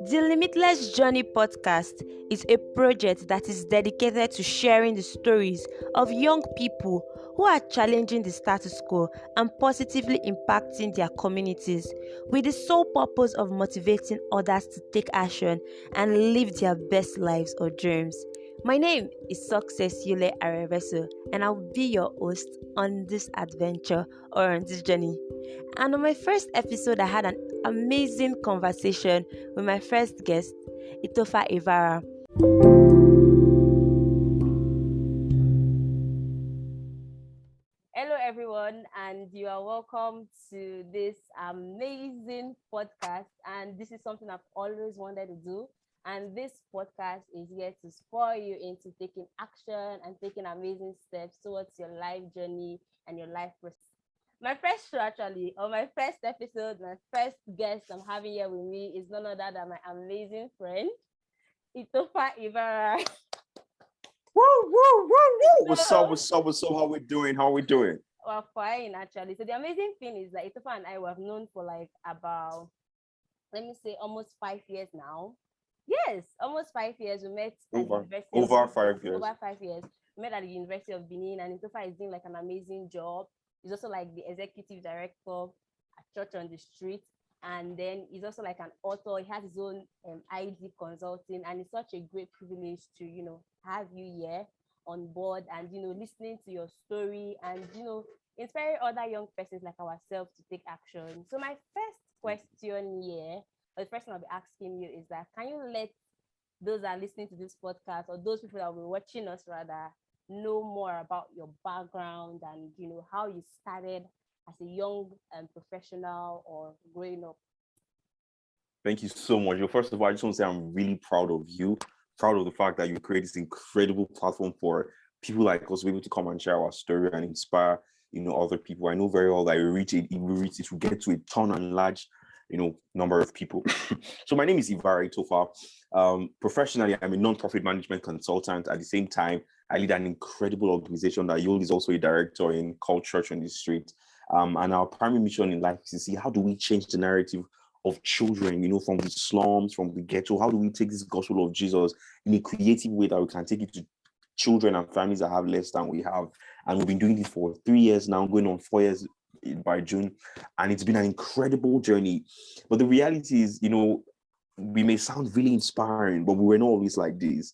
The Limitless Journey podcast is a project that is dedicated to sharing the stories of young people who are challenging the status quo and positively impacting their communities with the sole purpose of motivating others to take action and live their best lives or dreams. My name is Success Yule Areveso, and I'll be your host on this adventure or on this journey. And on my first episode, I had an amazing conversation with my first guest, Itofa Ivarah. Hello, everyone, and you are welcome to this amazing podcast. And this is something I've always wanted to do. And this podcast is here to spur you into taking action and taking amazing steps towards your life journey and your life process. My first show, actually, or my first episode, my first guest I'm having here with me is none other than my amazing friend, Itofa Ivarah. Woo, woo, woo, woo. What's up? How we doing? We're fine, actually. So the amazing thing is that Itofa and I were known for like about, let me say, almost 5 years now. Yes, almost 5 years. We met at the University over 5 years. Over 5 years. We met at the University of Benin, and Itofa is doing like an amazing job. He's also like the executive director at Church on the Street. And then he's also like an author. He has his own ID consulting. And it's such a great privilege to, have you here on board and, listening to your story and, inspire other young persons like ourselves to take action. So my first question here, or the first thing I'll be asking you is that, can you let those that are listening to this podcast or those people that will be watching us rather know more about your background and how you started as a young professional or growing up? Thank you so much. First of all, I just want to say I'm really proud of you, proud of the fact that you created this incredible platform for people like us to be able to come and share our story and inspire, other people. I know very well that it will get to a ton and large, number of people. So my name is Itofa Ivarah. Professionally, I'm a non-profit management consultant. At the same time, I lead an incredible organization that Yul is also a director in, called Church on the Street. And our primary mission in life is to see how do we change the narrative of children, from the slums, from the ghetto. How do we take this gospel of Jesus in a creative way that we can take it to children and families that have less than we have? And we've been doing this for 3 years now, going on 4 years by June. And it's been an incredible journey. But the reality is, we may sound really inspiring, but we were not always like this.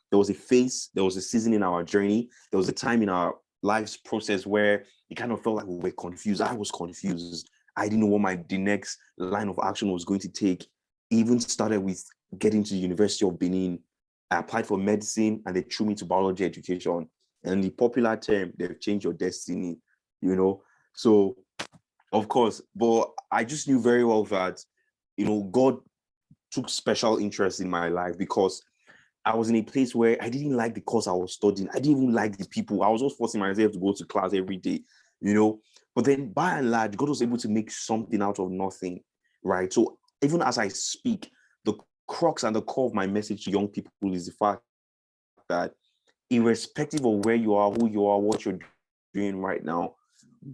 There was a phase, there was a season in our journey. There was a time in our life's process where it kind of felt like we were confused. I was confused. I didn't know what the next line of action was going to take. Even started with getting to the University of Benin. I applied for medicine and they threw me to biology education. And the popular term, they've changed your destiny, So, of course, but I just knew very well that, God took special interest in my life because I was in a place where I didn't like the course I was studying. I didn't even like the people. I was just forcing myself to go to class every day, But then by and large, God was able to make something out of nothing, right? So even as I speak, the crux and the core of my message to young people is the fact that irrespective of where you are, who you are, what you're doing right now,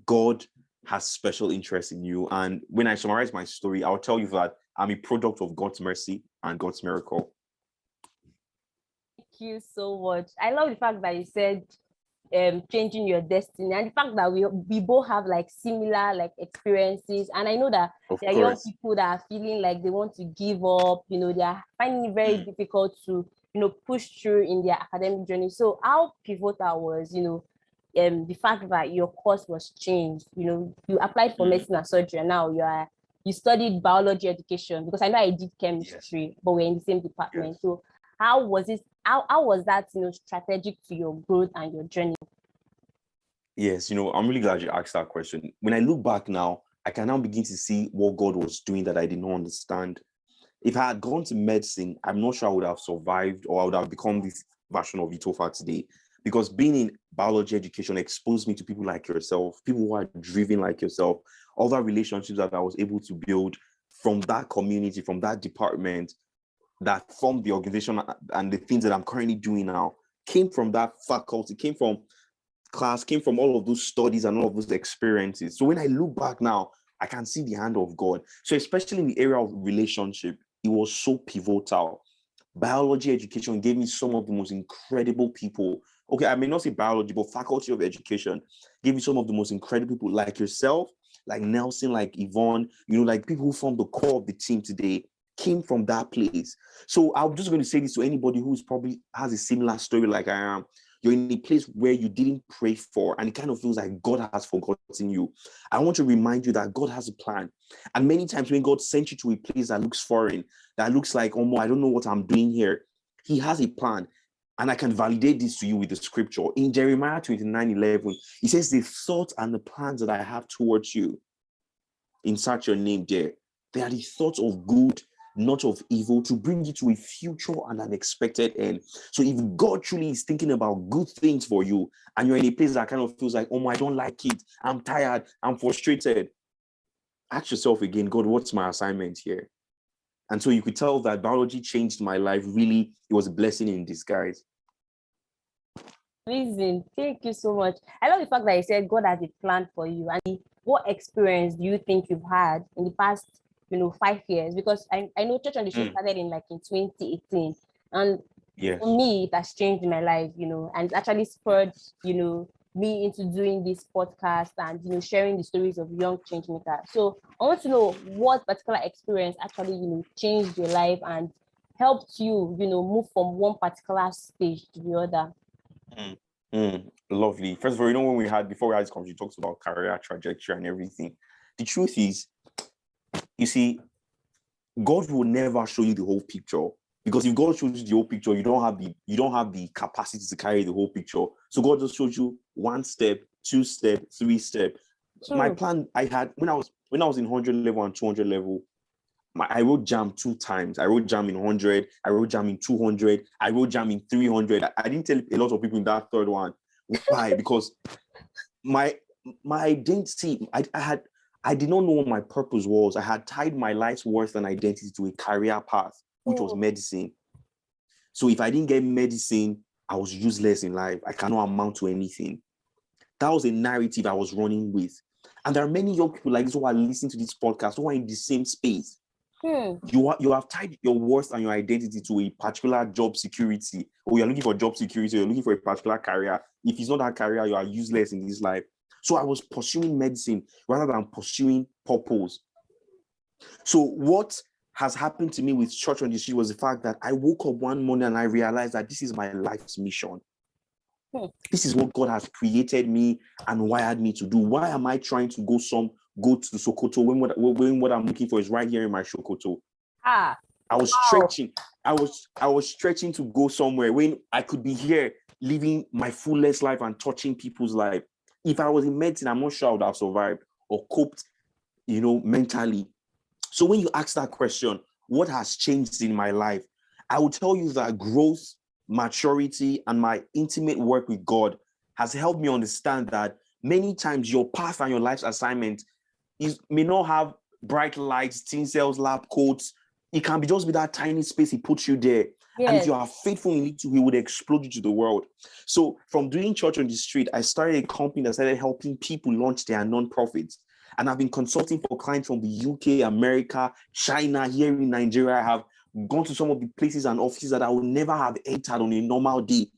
God has special interest in you. And when I summarize my story, I'll tell you that I'm a product of God's mercy and God's miracle. Thank you so much. I love the fact that you said changing your destiny and the fact that we both have like similar like experiences. And I know that there are young people that are feeling like they want to give up, they are finding it very difficult to, push through in their academic journey. So how pivotal was, the fact that your course was changed, you applied for medicine and surgery and now you studied biology education, because I know I did chemistry, but we're in the same department. So how was it? How was that, strategic to your growth and your journey? Yes, I'm really glad you asked that question. When I look back now, I can now begin to see what God was doing that I did not understand. If I had gone to medicine, I'm not sure I would have survived or I would have become this version of Itofa today. Because being in biology education exposed me to people like yourself, people who are driven like yourself, other relationships that I was able to build from that community, from that department, that formed the organization and the things that I'm currently doing now came from that faculty, came from class, came from all of those studies and all of those experiences. So when I look back now, I can see the hand of God. So especially in the area of relationship, it was so pivotal. Biology education gave me some of the most incredible people. Okay, I may not say biology, but faculty of education gave me some of the most incredible people like yourself, like Nelson, like Yvonne, like people who form the core of the team today came from that place. So I'm just going to say this to anybody who's probably has a similar story like I am. You're in a place where you didn't pray for, and it kind of feels like God has forgotten you. I want to remind you that God has a plan. And many times when God sent you to a place that looks foreign, that looks like, oh, I don't know what I'm doing here, He has a plan. And I can validate this to you with the scripture. In Jeremiah 29:11, He says, the thoughts and the plans that I have towards you, insert your name there, they are the thoughts of good, not of evil, to bring you to a future and an expected end. So if God truly is thinking about good things for you, and you're in a place that kind of feels like, oh, I don't like it, I'm tired, I'm frustrated, ask yourself again, God, what's my assignment here? And so you could tell that biology changed my life. Really, it was a blessing in disguise. Amazing. Thank you so much. I love the fact that you said God has a plan for you. And what experience do you think you've had in the past, 5 years? Because I know Church on the Street started in 2018. And for me, it has changed my life, and it's actually spurred, me into doing this podcast and, sharing the stories of young change makers. So I want to know what particular experience actually, changed your life and helped you, move from one particular stage to the other. Lovely. First of all, when before we had this conversation, talks about career trajectory and everything. The truth is, you see, God will never show you the whole picture, because if God shows you the whole picture, you don't have the capacity to carry the whole picture. So God just shows you 1 step, 2 step, 3 step. My plan I had when I was in 100 level and 200 level, I wrote JAM 2 times. I wrote JAM in 100. I wrote JAM in 200. I wrote JAM in 300. I didn't tell a lot of people in that third one. Why? Because my identity, I did not know what my purpose was. I had tied my life's worth and identity to a career path, which was medicine. So if I didn't get medicine, I was useless in life. I cannot amount to anything. That was a narrative I was running with. And there are many young people like this who are listening to this podcast who are in the same space. You have tied your worth and your identity to a particular job security, or you're looking for job security, or you're looking for a particular career. If it's not that career, you are useless in this life. So I was pursuing medicine rather than pursuing purpose. So what has happened to me with Church on the Street was the fact that I woke up one morning and I realized that this is my life's mission. This is what God has created me and wired me to do. Why am I trying to go to Sokoto when what I'm looking for is right here in my Sokoto? I was stretching. I was stretching to go somewhere when I could be here living my fullest life and touching people's life. If I was in medicine, I'm not sure I would have survived or coped, mentally. So when you ask that question, what has changed in my life? I will tell you that growth, maturity, and my intimate work with God has helped me understand that many times your path and your life's assignment may not have bright lights, teen cells, lab coats. It can just be that tiny space He puts you there. Yes. And if you are faithful in it, He would explode you to the world. So from doing Church on the Street, I started a company that started helping people launch their nonprofits. And I've been consulting for clients from the UK, America, China, here in Nigeria. I have gone to some of the places and offices that I would never have entered on a normal day.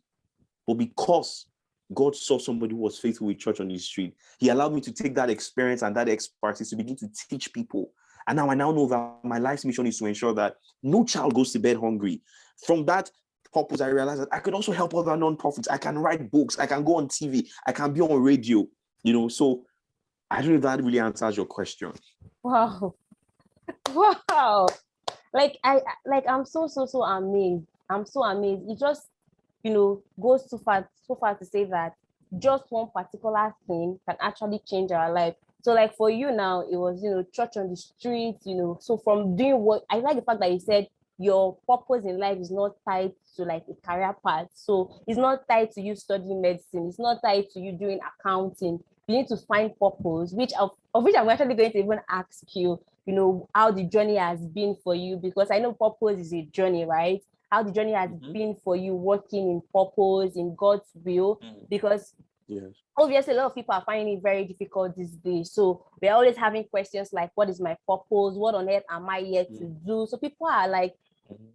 But because God saw somebody who was faithful with Church on the Street, He allowed me to take that experience and that expertise to begin to teach people. And now I know that my life's mission is to ensure that no child goes to bed hungry. From that purpose, I realized that I could also help other nonprofits. I can write books. I can go on TV. I can be on radio. So I don't know if that really answers your question. Wow. I'm so amazed. I'm so amazed. It just, goes so far to say that just one particular thing can actually change our life. So for you now, it was, Church on the Street, so from doing what, I like the fact that you said your purpose in life is not tied to a career path. So it's not tied to you studying medicine. It's not tied to you doing accounting. You need to find purpose, of which I'm actually going to even ask you, how the journey has been for you, because I know purpose is a journey, right? How the journey has been for you working in purpose, in God's will, because Yes. Obviously, a lot of people are finding it very difficult these days. So we're always having questions like, what is my purpose? What on earth am I here to do? So people are like,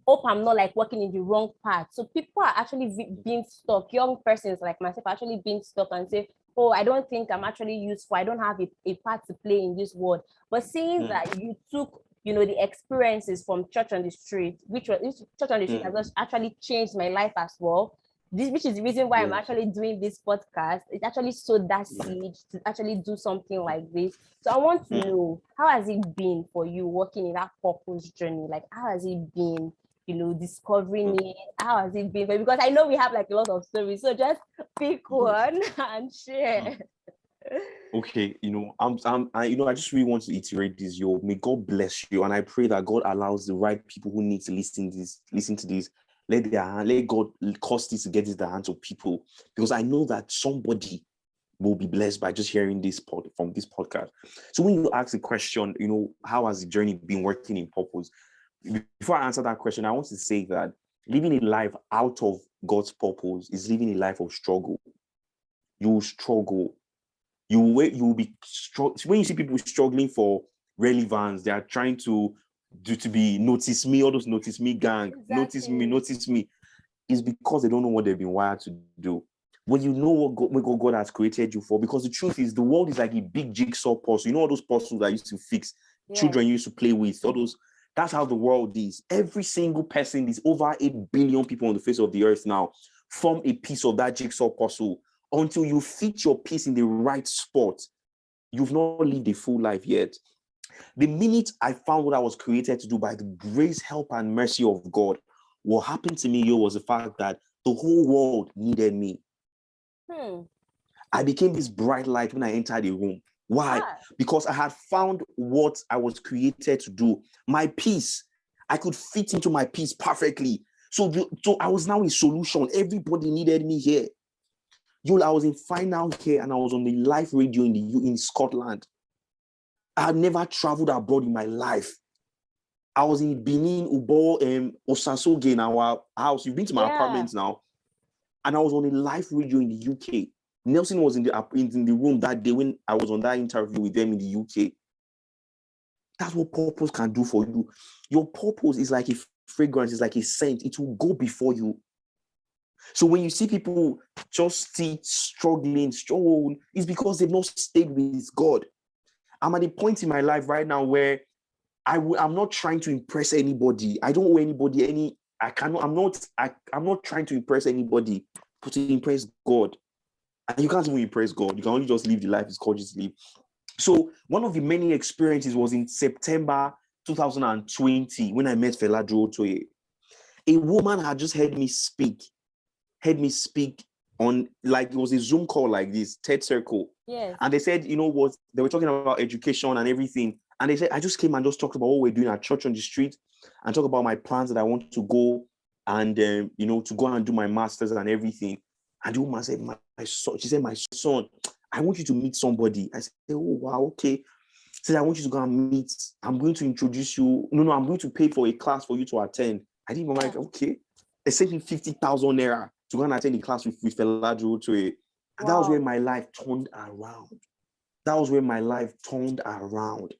hope I'm not like working in the wrong path. So people are actually being stuck. Young persons like myself are actually being stuck and say, oh, I don't think I'm actually useful. I don't have a part to play in this world. But seeing that you took, the experiences from church on the street, which church on the street has actually changed my life as well. This, which is the reason why I'm actually doing this podcast. It actually sowed that seed to actually do something like this. So I want to know, how has it been for you working in that purpose journey? Like, how has it been, discovering it? How has it been? Because I know we have like a lot of stories. So just pick one and share. Okay, I just really want to iterate this. May God bless you, and I pray that God allows the right people who need to listen to this. Let God cause this to get into the hands of people, because I know that somebody will be blessed by just hearing this from this podcast. So when you ask the question, how has the journey been working in purpose? Before I answer that question, I want to say that living a life out of God's purpose is living a life of struggle. You will struggle. You will be when you see people struggling for relevance, they are trying to be notice me, all those notice me gang, Exactly. notice me. It's because they don't know what they've been wired to do. When you know what God has created you for, because the truth is the world is like a big jigsaw puzzle. All those puzzles that used to fix, children used to play with, all those. That's how the world is. Every single person, there's over 8 billion people on the face of the earth now, form a piece of that jigsaw puzzle. Until you fit your piece in the right spot, you've not lived a full life yet. The minute I found what I was created to do by the grace, help, and mercy of God, what happened to me was the fact that the whole world needed me. I became this bright light when I entered the room. Why? Because I had found what I was created to do. My piece, I could fit into my piece perfectly. So I was now a solution. Everybody needed me here. I was in final here, and I was on the live radio in Scotland. I had never traveled abroad in my life. I was in Benin, Ubo, Osasoge in our house. You've been to my apartment now. And I was on a live radio in the UK. Nelson was in the room that day when I was on that interview with them in the UK. That's what purpose can do for you. Your purpose is like a fragrance, it's like a scent. It will go before you. So when you see people just struggling, it's because they've not stayed with God. I'm at a point in my life right now where I'm not trying to impress anybody. I don't owe anybody I'm not trying to impress anybody, but to impress God. And you can't even impress God. You can only just live the life He's called you to live. So one of the many experiences was in September 2020 when I met Fela Durotoye. A woman had just heard me speak on, like, it was a Zoom call like this, TED Circle. Yes. And they said, what, they were talking about education and everything. And they said, I just came and just talked about what we're doing at church on the street and talk about my plans that I want to go and, to go and do my master's and everything. And the woman said, my son, she said, my son, I want you to meet somebody. I said, oh, wow, okay. She said, I want you to go and meet. I'm going to introduce you. No, I'm going to pay for a class for you to attend. I think I'm like, okay. They sent me 50,000 naira to go and attend the class with Fela Durotoye. And that was where my life turned around.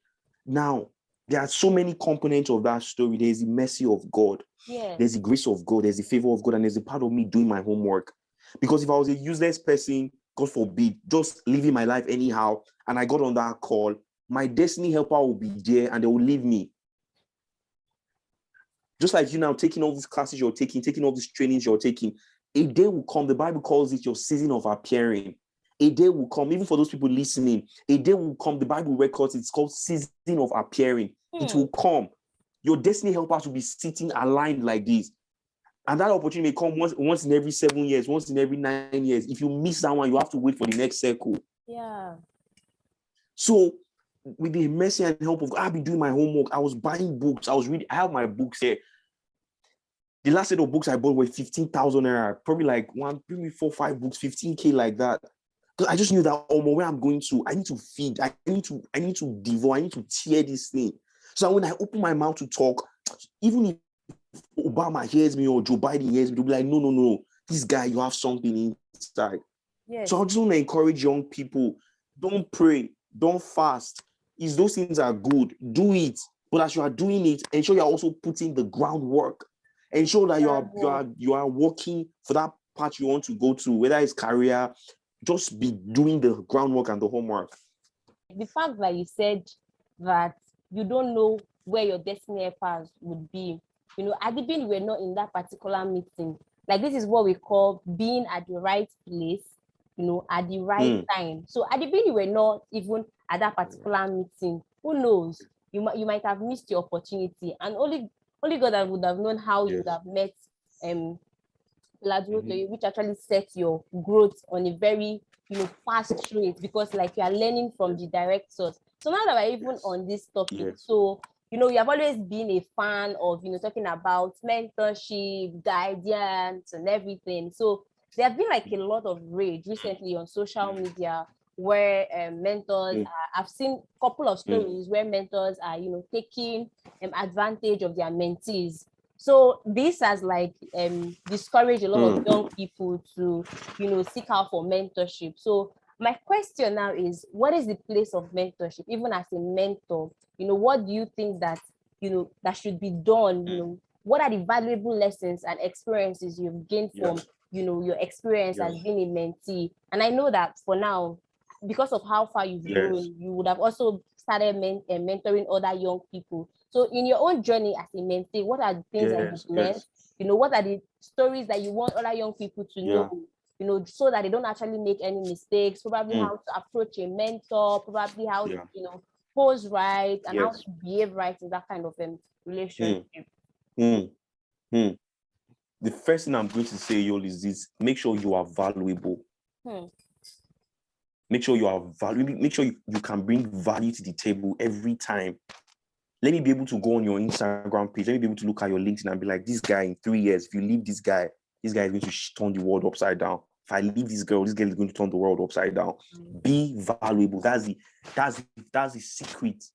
Now, there are so many components of that story. There's the mercy of God. There's the grace of God. There's the favor of God. And there's a part of me doing my homework. Because if I was a useless person, God forbid, just living my life anyhow, and I got on that call, my destiny helper will be there and they will leave me. Just like you now taking all these classes you're taking all these trainings you're taking, a day will come, the Bible calls it your season of appearing. A day will come, even for those people listening, a day will come, the Bible records it's called season of appearing. It will come. Your destiny helpers will be sitting aligned like this. And that opportunity may come once in every 7 years, once in every 9 years. If you miss that one, you have to wait for the next circle. Yeah. So with the mercy and help of God, I've been doing my homework. I was buying books. I was reading. I have my books here. The last set of books I bought were 15,000 naira. Probably like 4, 5 books, 15K like that. Because I just knew that where I'm going to, I need to feed. I need to devour. I need to tear this thing. So when I open my mouth to talk, even if Obama hears me or Joe Biden hears me, they'll be like, no. This guy, you have something inside. Yes. So I just want to encourage young people, don't pray, don't fast. If those things are good, do it. But as you are doing it, ensure you're also putting the groundwork. Ensure that you are working for that path you want to go to, whether it's career, just be doing the groundwork and the homework. The fact that you said that you don't know where your destiny path would be, at the beginning, we're not in that particular meeting. Like, this is what we call being at the right place, at the right time. So at the beginning, we're not even at that particular meeting. Who knows? You might have missed your opportunity, and only God that would have known how you would have met which actually sets your growth on a very fast rate, because like you are learning from the direct source. So now that we're even on this topic, so you have always been a fan of talking about mentorship, guidance, and everything. So there have been like a lot of rage recently on social media where mentors I've seen a couple of stories where mentors are taking advantage of their mentees. So this has like discouraged a lot of young people to seek out for mentorship. So my question now is, what is the place of mentorship? Even as a mentor, what do you think that that should be done? What are the valuable lessons and experiences you've gained from your experience as being a mentee? And I know that for now, because of how far you've grown, you would have also started mentoring other young people. So in your own journey as a mentee, what are the things that you've learned? What are the stories that you want other young people to know, so that they don't actually make any mistakes, probably how to approach a mentor, probably how to, pose right, and how to behave right in that kind of relationship. The first thing I'm going to say, Yol, is this: make sure you are valuable. Make sure you are valuable. Make sure you can bring value to the table every time. Let me be able to go on your Instagram page. Let me be able to look at your LinkedIn and be like, this guy in 3 years, if you leave this guy is going to turn the world upside down. If I leave this girl is going to turn the world upside down. Be valuable. That's the secret.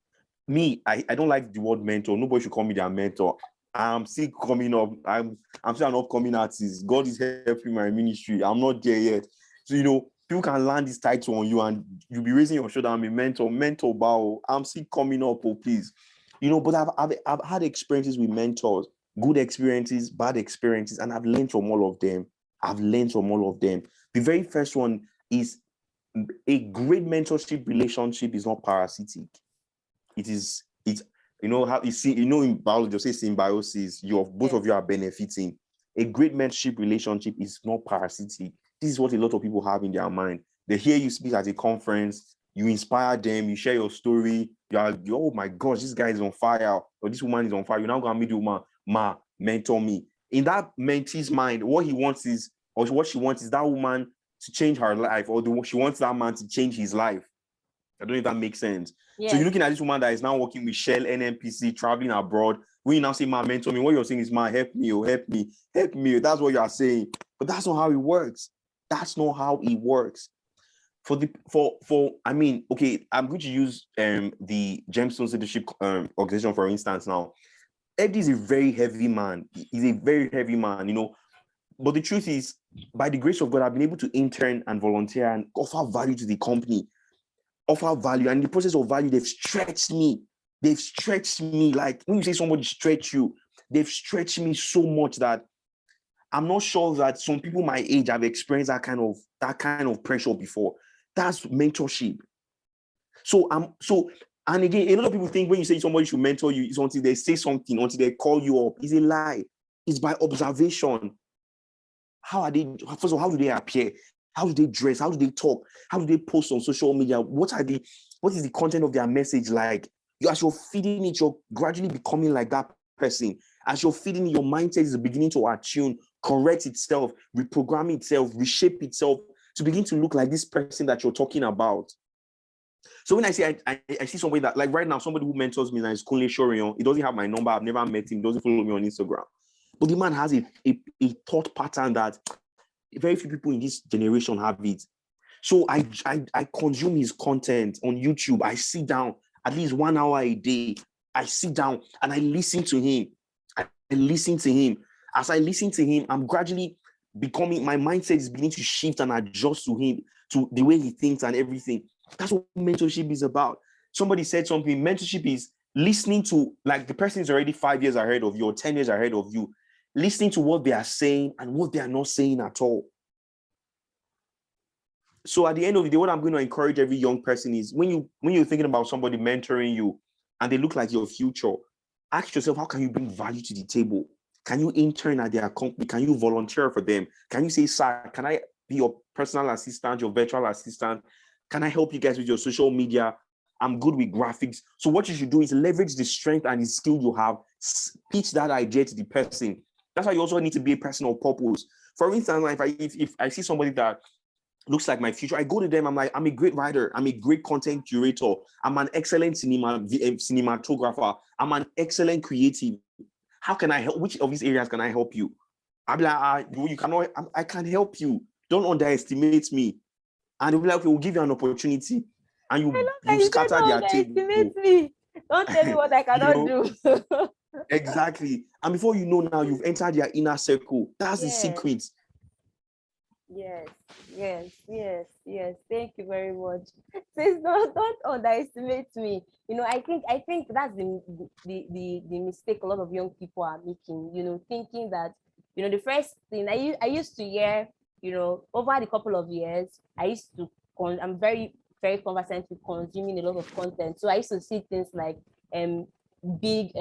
Me, I don't like the word mentor. Nobody should call me their mentor. I'm still coming up. I'm still an upcoming artist. God is helping my ministry. I'm not there yet. So, people can land this title on you and you'll be raising your shoulder. I'm a mentor bow. I'm still coming up, please. But I've had experiences with mentors, good experiences, bad experiences, and I've learned from all of them. The very first one is a great mentorship relationship is not parasitic. It's how you see, in biology, they say symbiosis, both of you are benefiting. A great mentorship relationship is not parasitic. This is what a lot of people have in their mind. They hear you speak at a conference, you inspire them, you share your story, oh my gosh, this guy is on fire, or this woman is on fire. You're now going to meet the woman, mentor me. In that mentee's mind, what he wants is, or what she wants is that woman to change her life, or she wants that man to change his life. I don't know if that makes sense. Yes. So you're looking at this woman that is now working with Shell, NNPC, traveling abroad. When you now say, man, mentor me, what you're saying is, man, help me. That's what you are saying. But that's not how it works. I'm going to use the Gemstones Leadership Organization, for instance. Now, FD is a very heavy man. He's a very heavy man, But the truth is, by the grace of God, I've been able to intern and volunteer and offer value to the company. And in the process of value, they've stretched me. Like, when you say somebody stretch you, they've stretched me so much that I'm not sure that some people my age have experienced that kind of pressure before. That's mentorship. And again, a lot of people think when you say somebody should mentor you, it's until they say something, until they call you up. It's a lie. It's by observation. First of all, how do they appear? How do they dress? How do they talk? How do they post on social media? What is the content of their message like? As you're feeding it, you're gradually becoming like that person. As you're feeding it, your mindset is beginning to attune, correct itself, reprogram itself, reshape itself to begin to look like this person that you're talking about. So when I say I see somebody that, like right now, somebody who mentors me is Kunle Shorion. He doesn't have my number. I've never met him. He doesn't follow me on Instagram. But the man has a thought pattern that very few people in this generation have it. So I consume his content on YouTube. I sit down at least 1 hour a day. I sit down and I listen to him. As I listen to him, I'm gradually my mindset is beginning to shift and adjust to him, to the way he thinks and everything. That's what mentorship is about. Somebody said something. Mentorship is listening to, like, the person is already 5 years ahead of you or 10 years ahead of you, listening to what they are saying and what they are not saying at all. So at the end of the day, what I'm going to encourage every young person is, when you're thinking about somebody mentoring you and they look like your future, ask yourself, how can you bring value to the table? Can you intern at their company? Can you volunteer for them? Can you say, sir, can I be your personal assistant, your virtual assistant? Can I help you guys with your social media? I'm good with graphics. So what you should do is leverage the strength and the skill you have, pitch that idea to the person. That's why you also need to be a person of purpose. For instance, if I see somebody that looks like my future, I go to them, I'm like, I'm a great writer, I'm a great content curator, I'm an excellent cinematographer, I'm an excellent creative. How can I help? Which of these areas can I help you? I'll be like, you cannot, I can help you. Don't underestimate me. And they'll be like, okay, we'll give you an opportunity. And you scatter their table. Me. Don't tell me what I cannot do. Exactly. And before you know, now you've entered their inner circle. That's the secret. Yes. Thank you very much. Please don't underestimate me. I think that's the mistake a lot of young people are making. Thinking that the first thing I used to hear, over the couple of years, I'm very very conversant with consuming a lot of content. So I used to see things like big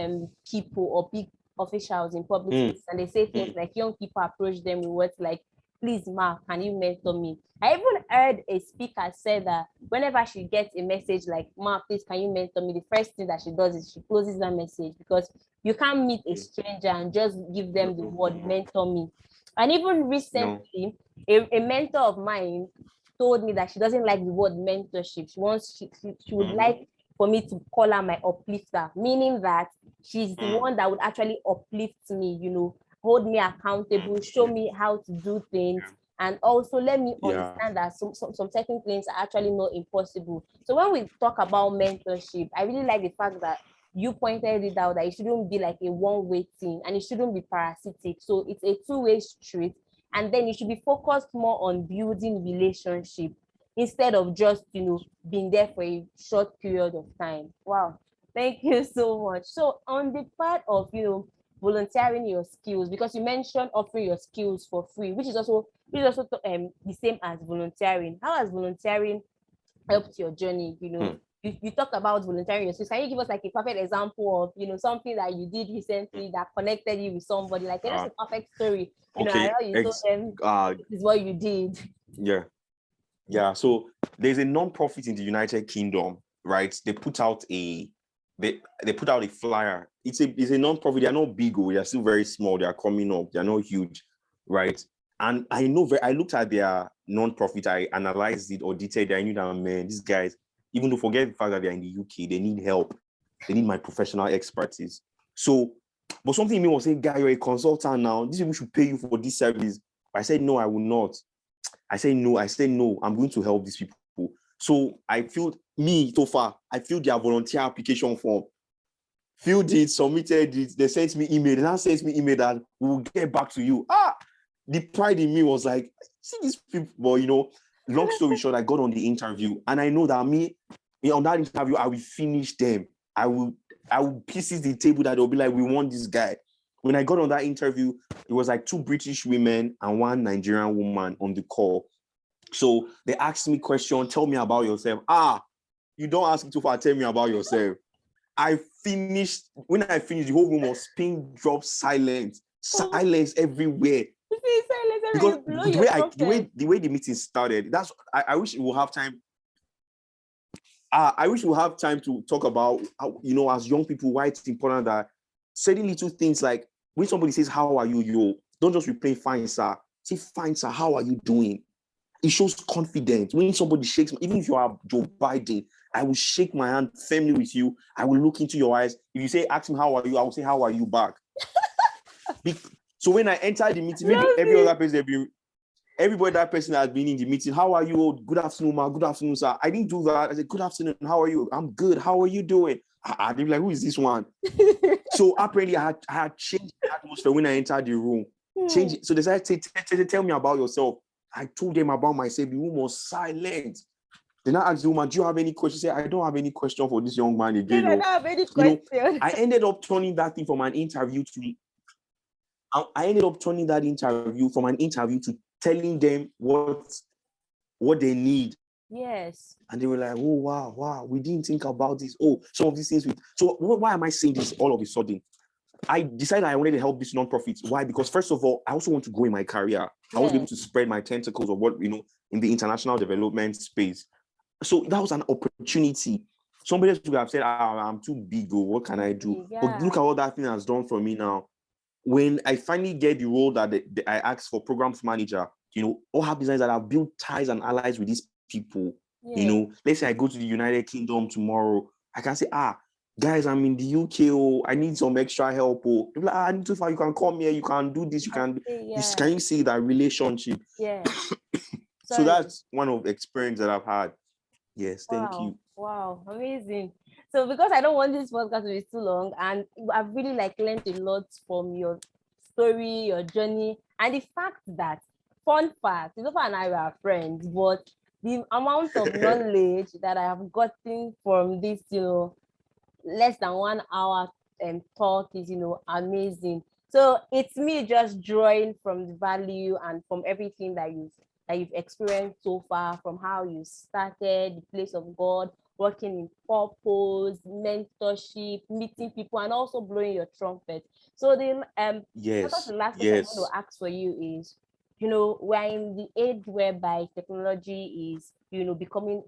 people or big officials in public space, and they say things like, young people approach them with words like, please, ma, can you mentor me? I even heard a speaker say that whenever she gets a message like, ma, please, can you mentor me? The first thing that she does is she closes that message, because you can't meet a stranger and just give them the word mentor me. And even recently, a mentor of mine told me that she doesn't like the word mentorship. She would like for me to call her my uplifter, meaning that she's the one that would actually uplift me, hold me accountable, show me how to do things, and also let me understand that some certain things are actually not impossible. So when we talk about mentorship, I really like the fact that you pointed it out, that it shouldn't be like a one-way thing, and it shouldn't be parasitic. So it's a two-way street, and then you should be focused more on building relationship instead of just being there for a short period of time. Wow, thank you so much. So on the part of volunteering your skills, because you mentioned offering your skills for free, which is also the same as volunteering. How has volunteering helped your journey? You talked about volunteering your skills. Can you give us like a perfect example of something that you did recently that connected you with somebody? Like, just a perfect story. Okay. I know you told them this is what you did. So there's a non-profit in the United Kingdom, right? They put out a flyer. It's a non-profit. They're not big, they're still very small. They are coming up. They're not huge, right? And I looked at their non-profit. I analyzed it, audited it. I knew that, man, these guys, even though, forget the fact that they're in the UK, they need help. They need my professional expertise. So, but something in me was saying, guy, you're a consultant now. These people should pay you for this service. I said, no, I will not. I said, no, I'm going to help these people. So I filled their volunteer application form, filled it, submitted it. They sent me email. They now sent me email that we'll get back to you. The pride in me was like, see these people. But long story short, I got on the interview, and I know that on that interview, I will finish them. I will pieces the table that they'll be like, we want this guy. When I got on that interview, it was like 2 British women and 1 Nigerian woman on the call. So they asked me questions, tell me about yourself. You don't ask me too far, tell me about yourself. When I finished, the whole room was pin drop silence everywhere. Because the way the meeting started, I wish we'll have time. I wish we'll have time to talk about how, as young people, why it's important that certain little things, like when somebody says, how are you? Don't just reply, fine, sir. Say, fine, sir, how are you doing? It shows confidence. When somebody shakes, even if you are Joe Biden, I will shake my hand firmly with you. I will look into your eyes. If you say, ask me, how are you? I will say, how are you back? So when I enter the meeting, maybe everybody that person has been in the meeting, how are you? Good afternoon, ma. Good afternoon, sir. I didn't do that. I said, good afternoon. How are you? I'm good. How are you doing? I'd be like, who is this one? So apparently I had changed the atmosphere when I entered the room. change it. So they said, tell me about yourself. I told them about myself. The woman was silent. Then I asked the woman, do you have any questions? She said, I don't have any question for this young man again. I don't have any question. I ended up turning that thing from an interview to telling them what they need. Yes. And they were like, oh, wow, we didn't think about this. Oh, some of these things. So why am I saying this all of a sudden? I decided I wanted to help these nonprofits. Why? Because first of all, I also want to grow in my career. I want to be able to spread my tentacles of what, in the international development space. So that was an opportunity. Somebody else would have said, I'm too big, what can I do? Yeah. But look at what that thing has done for me now. When I finally get the role that I asked for, programs manager, what happens is that I've built ties and allies with these people. Yeah. Let's say I go to the United Kingdom tomorrow, I can say, guys, I'm in the UK, I need some extra help. People like, I need to find, you can come here, you can do this, you can you see that relationship? Yeah. So that's one of the experience that I've had. Yes, thank you. Wow, amazing. So because I don't want this podcast to be too long, and I've really learned a lot from your story, your journey, and the fact that, fun fact, Itofa and I were friends, but the amount of knowledge that I have gotten from this, less than 1 hour talk is, amazing. So it's me just drawing from the value and from everything that you've experienced so far, from how you started, the place of God, working in purpose, mentorship, meeting people, and also blowing your trumpet. So the last question I'm going to ask for you is, we're in the age whereby technology is, becoming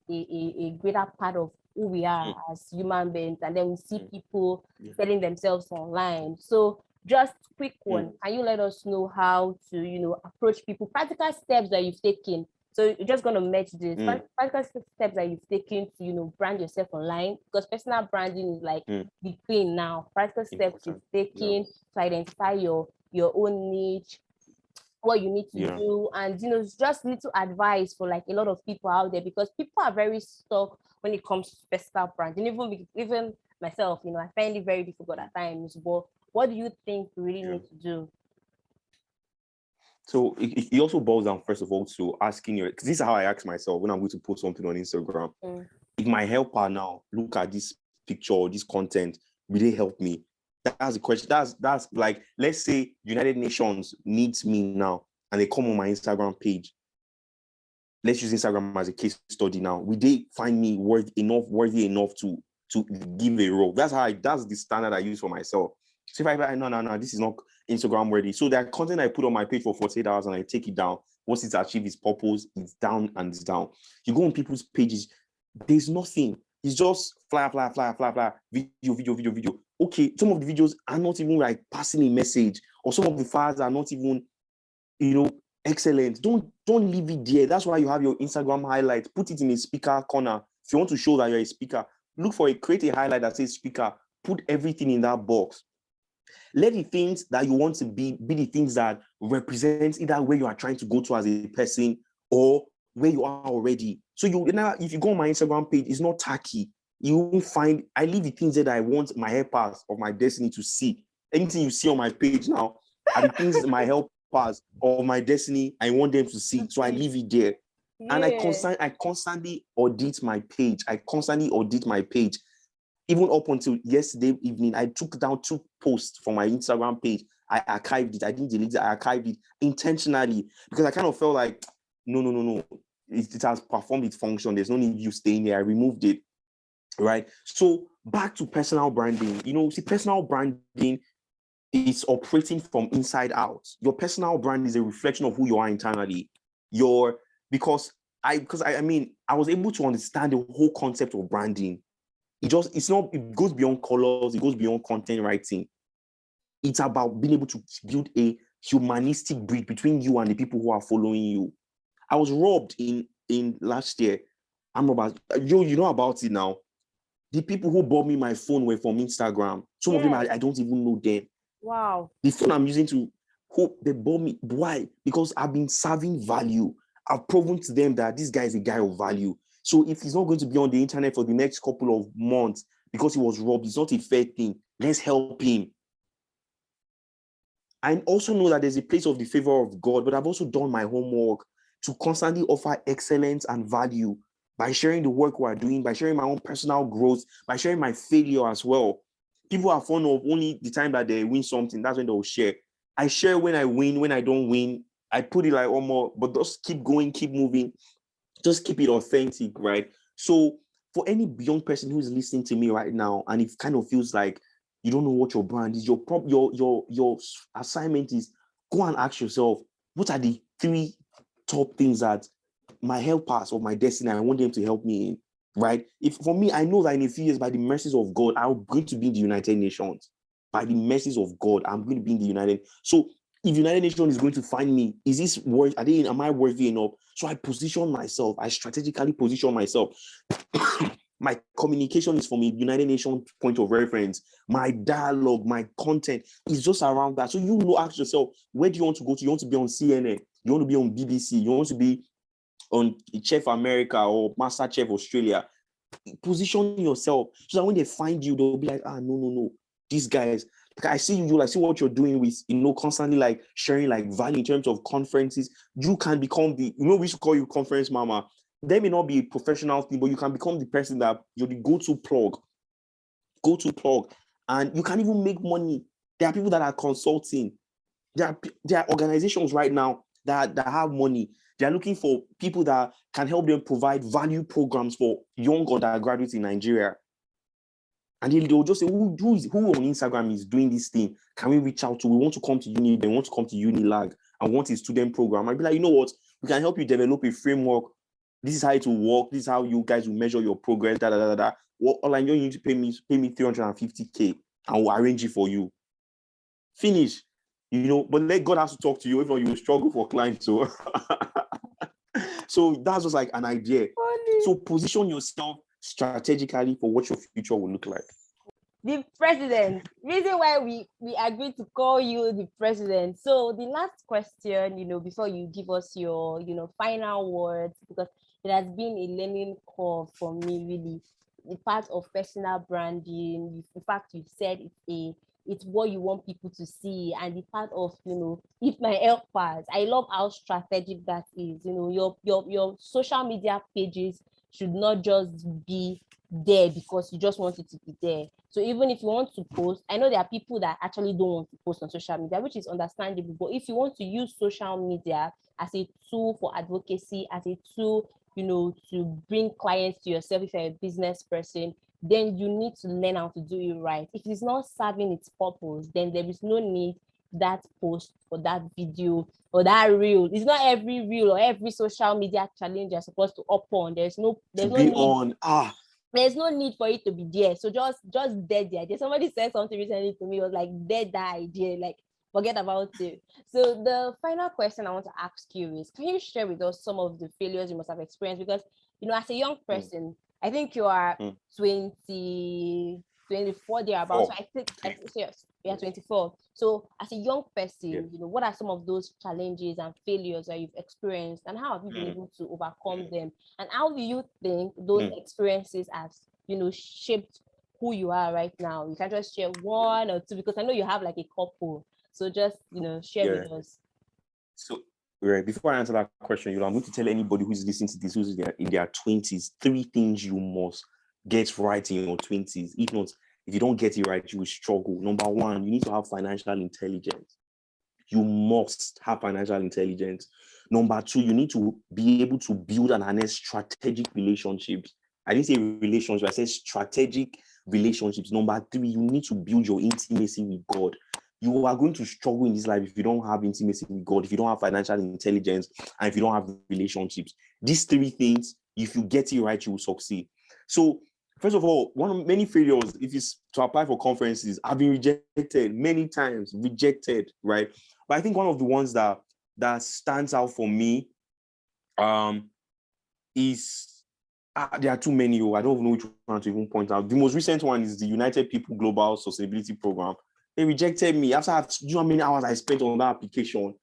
a greater part of who we are as human beings, and then we see people selling themselves online. So just quick one, can you let us know how to approach people, practical steps that you've taken? So you're just going to match this practical steps that you've taken to brand yourself online, because personal branding is like the thing now. Practical steps you've taken to identify your own niche, what you need to do, and just little advice for a lot of people out there, because people are very stuck when it comes to personal branding. Even myself, I find it very difficult at times. But what do you think we really need to do? So it also boils down, first of all, to asking because this is how I ask myself when I'm going to post something on Instagram. If my helper now look at this picture or this content, will they help me? That's the question. That's like, let's say United Nations needs me now and they come on my Instagram page. Let's use Instagram as a case study now. Will they find me worthy enough to give a role? That's the standard I use for myself. So if I no, this is not Instagram worthy. So that content I put on my page for 48 hours and I take it down, once it's achieved its purpose, it's down and it's down. You go on people's pages, there's nothing. It's just fly, video. Okay, some of the videos are not even passing a message, or some of the files are not even, excellent. Don't leave it there. That's why you have your Instagram highlights. Put it in a speaker corner. If you want to show that you're a speaker, create a highlight that says speaker. Put everything in that box. Let the things that you want to be the things that represent either where you are trying to go to as a person or where you are already. So if you go on my Instagram page, it's not tacky. You won't find, I leave the things that I want my helpers of my destiny to see. Anything you see on my page now are the things my helpers of my destiny, I want them to see. So I leave it there. And I constantly audit my page. Even up until yesterday evening, I took down 2 posts from my Instagram page. I archived it. I didn't delete it. I archived it intentionally because I kind of felt like, no. It has performed its function. There's no need you staying there. I removed it, right? So back to personal branding. Personal branding is operating from inside out. Your personal brand is a reflection of who you are internally. Because I was able to understand the whole concept of branding. It goes beyond colors, it goes beyond content writing. It's about being able to build a humanistic bridge between you and the people who are following you. I was robbed in last year. You know about it now. The people who bought me my phone were from Instagram. Some of them I don't even know them. Wow. The phone I'm using to hope they bought me. Why? Because I've been serving value. I've proven to them that this guy is a guy of value. So if he's not going to be on the internet for the next couple of months because he was robbed, it's not a fair thing. Let's help him. I also know that there's a place of the favor of God, but I've also done my homework to constantly offer excellence and value by sharing the work we're doing, by sharing my own personal growth, by sharing my failure as well. People are fond of only the time that they win something, that's when they'll share. I share when I win, when I don't win. I put it like one more, but just keep going, keep moving, just keep it authentic, right? So for any young person who's listening to me right now, and it kind of feels like you don't know what your brand is, your assignment is, go and ask yourself, what are the 3 top things that my helpers of my destiny, I want them to help me in, right? If for me, I know that in a few years, by the mercies of God, I'm going to be in the United Nations. By the mercies of God, I'm going to be in the United. So if United Nations is going to find me, is this worth? Am I worthy enough? So I position myself. I strategically position myself. My communication is from a United Nations point of reference. My dialogue, my content is just around that. So you know, ask yourself, where do you want to go to? You want to be on CNN? You want to be on BBC? You want to be on Chef America or Master Chef Australia? Position yourself so that when they find you, they'll be like, no, these guys. Like, I see you, like, see what you're doing with, constantly like sharing like value in terms of conferences. You can become we used to call you conference mama. There may not be a professional thing, but you can become the person that you're the go-to plug, and you can even make money. There are people that are consulting. There are organizations right now that have money. They are looking for people that can help them provide value programs for young undergraduates in Nigeria. And they'll just say, who on Instagram is doing this thing? Can we reach out to? We want to come to uni. They want to come to Unilag and want a student program. I'd be like, you know what? We can help you develop a framework. This is how it will work. This is how you guys will measure your progress. All I know, you need to pay me 350K, and we'll arrange it for you. Finish. But let God has to talk to you. If not, you will struggle for clients. So that's just like an idea. Funny. So position yourself strategically for what your future will look like. The president. Reason why we agreed to call you the president. So the last question, before you give us your, final words, because it has been a learning curve for me, really. The part of personal branding. In fact, you said it's what you want people to see, and the part of if my helpers. I love how strategic that is. Your social media pages should not just be there because you just want it to be there. So even if you want to post, I know there are people that actually don't want to post on social media, which is understandable. But if you want to use social media as a tool for advocacy, as a tool, to bring clients to yourself, if you're a business person, then you need to learn how to do it right. If it's not serving its purpose, then there is no need that post or that video or that reel. It's not every reel or every social media challenge you're supposed to up on. There's no need. There's no need for it to be there. So just dead the idea. Somebody said something recently to me, it was like, dead that idea, like forget about it. So the final question I want to ask you is, can you share with us some of the failures you must have experienced? Because, as a young person, I think you are 24 thereabouts. So I think yes, you're 24. So as a young person, what are some of those challenges and failures that you've experienced, and how have you been able to overcome them? And how do you think those experiences have, shaped who you are right now? You can just share one or two, because I know you have like a couple. So just, share with us. So before I answer that question, I'm going to tell anybody who's listening to this, who's in their 20s, 3 things you must get right in your 20s. If not, if you don't get it right, you will struggle. Number 1, you need to have financial intelligence. You must have financial intelligence. Number 2, you need to be able to build and harness strategic relationships. I didn't say relationships, I said strategic relationships. Number 3, you need to build your intimacy with God. You are going to struggle in this life if you don't have intimacy with God, if you don't have financial intelligence, and if you don't have relationships. These 3 things, if you get it right, you will succeed. So, first of all, one of many failures, if it's to apply for conferences, I've been rejected many times, right? But I think one of the ones that stands out for me is, there are too many. I don't know which one to even point out. The most recent one is the United People Global Sustainability Program. They rejected me after, do you know how many hours I spent on that application?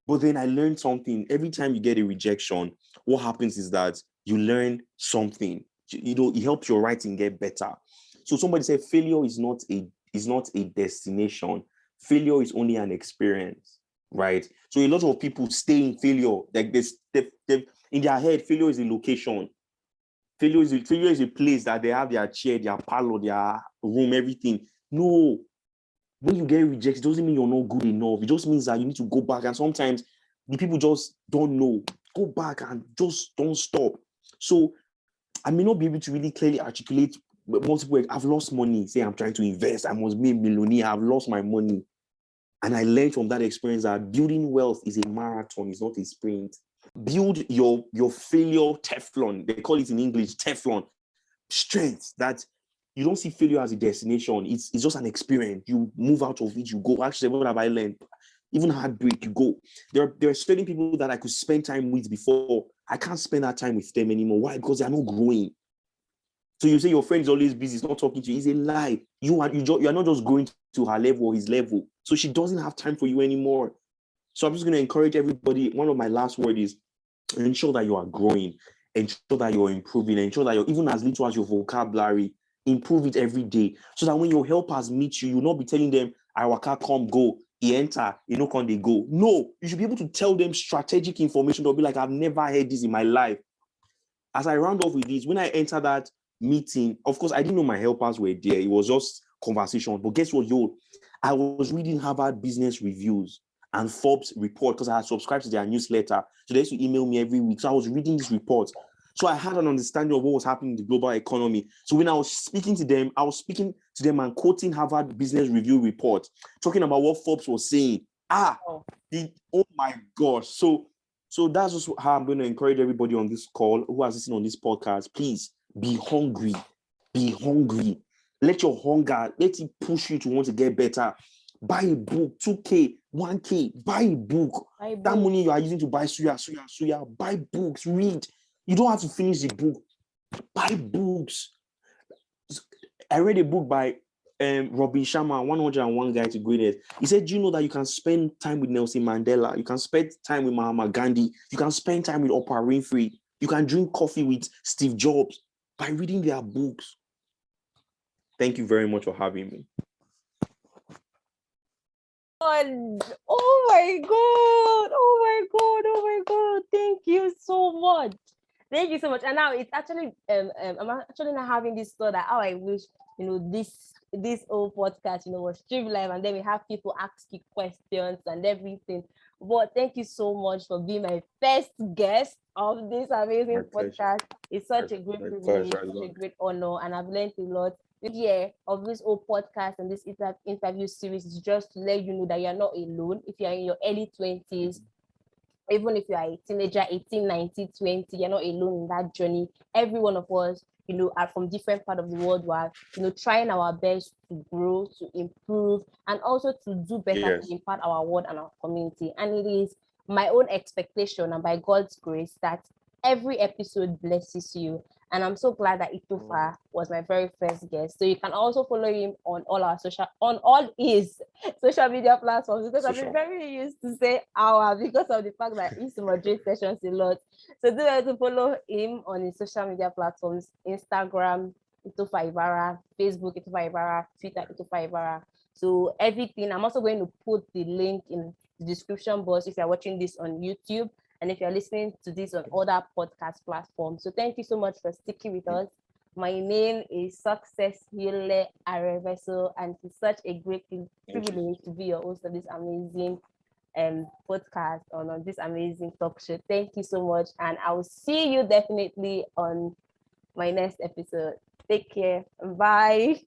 But then I learned something. Every time you get a rejection, what happens is that you learn something. It helps your writing get better. So somebody said failure is not a destination. failure is only an experience, right? So a lot of people stay in failure. Like this, they in their head, failure is a location. Failure is a place that they have their chair, their parlor, their room, everything. No, when you get rejected, it doesn't mean you're not good enough. It just means that you need to go back. And sometimes the people just don't know. Go back and just don't stop. So I may not be able to really clearly articulate multiple. I've lost money. Say I'm trying to invest. I must be a millionaire. I've lost my money. And I learned from that experience that building wealth is a marathon. It's not a sprint. Build your failure Teflon. They call it in English Teflon. Strength that you don't see failure as a destination. It's just an experience. You move out of it, you go. Actually, what have I learned? Even heartbreak, you go. There are certain people that I could spend time with before. I can't spend that time with them anymore. Why? Because they're not growing. So you say your friend is always busy, he's not talking to you. It's a lie. You are not just going to her level or his level. So she doesn't have time for you anymore. So I'm just going to encourage everybody. One of my last words is ensure that you are growing, ensure that you're improving, ensure that you're even as little as your vocabulary, improve it every day. So that when your helpers meet you, you'll not be telling them, I waka come go, he enter, you know, can they go. No, you should be able to tell them strategic information. They'll be like, I've never heard this in my life. As I round off with this, when I enter that meeting, of course, I didn't know my helpers were there. It was just conversation. But guess what, I was reading Harvard Business Reviews and Forbes report because I had subscribed to their newsletter. So they used to email me every week. So I was reading these reports. So I had an understanding of what was happening in the global economy. So when I was speaking to them, and quoting Harvard Business Review report, talking about what Forbes was saying. Oh my gosh. So that's just how I'm going to encourage everybody on this call who has listened on this podcast. Please be hungry. Be hungry. Let your hunger, let it push you to want to get better. Buy a book, 2K, 1K, buy a book. That money you are using to buy suya, buy books, read. You don't have to finish the book. Buy books. I read a book by Robin Sharma, 101 Guide to Greatness. He said, do you know that you can spend time with Nelson Mandela? You can spend time with Mahatma Gandhi. You can spend time with Oprah Winfrey. You can drink coffee with Steve Jobs by reading their books. Thank you very much for having me. Oh my God. Oh my God. Thank you so much. Thank you so much. And now it's actually, I'm actually not having this thought that, I wish, this whole podcast, was streamed live and then we have people ask you questions and everything. But thank you so much for being my first guest of this amazing podcast. It's such a great privilege, such a great honor, and I've learned a lot. This year of this whole podcast and this interview series is just to let you know that you're not alone. If you're in your early 20s, even if you are a teenager, 18, 19, 20, you're not alone in that journey. Every one of us, are from different parts of the world. We are, trying our best to grow, to improve, and also to do better to impact our world and our community. And it is my own expectation, and by God's grace, that every episode blesses you. And I'm so glad that Itofa was my very first guest. So you can also follow him on all his social media platforms, because I've been very used to say our because of the fact that he used to moderate sessions a lot. So do well to follow him on his social media platforms: Instagram, Itofa Ivarah, Facebook, Itofa Ivarah, Twitter, Itofa Ivarah. So everything. I'm also going to put the link in the description box if you're watching this on YouTube, and if you're listening to this on other podcast platforms. So thank you so much for sticking with us. My name is Success Yule Areveso, and it's such a great privilege to be your host of this amazing podcast on this amazing talk show. Thank you so much, and I will see you definitely on my next episode. Take care. Bye.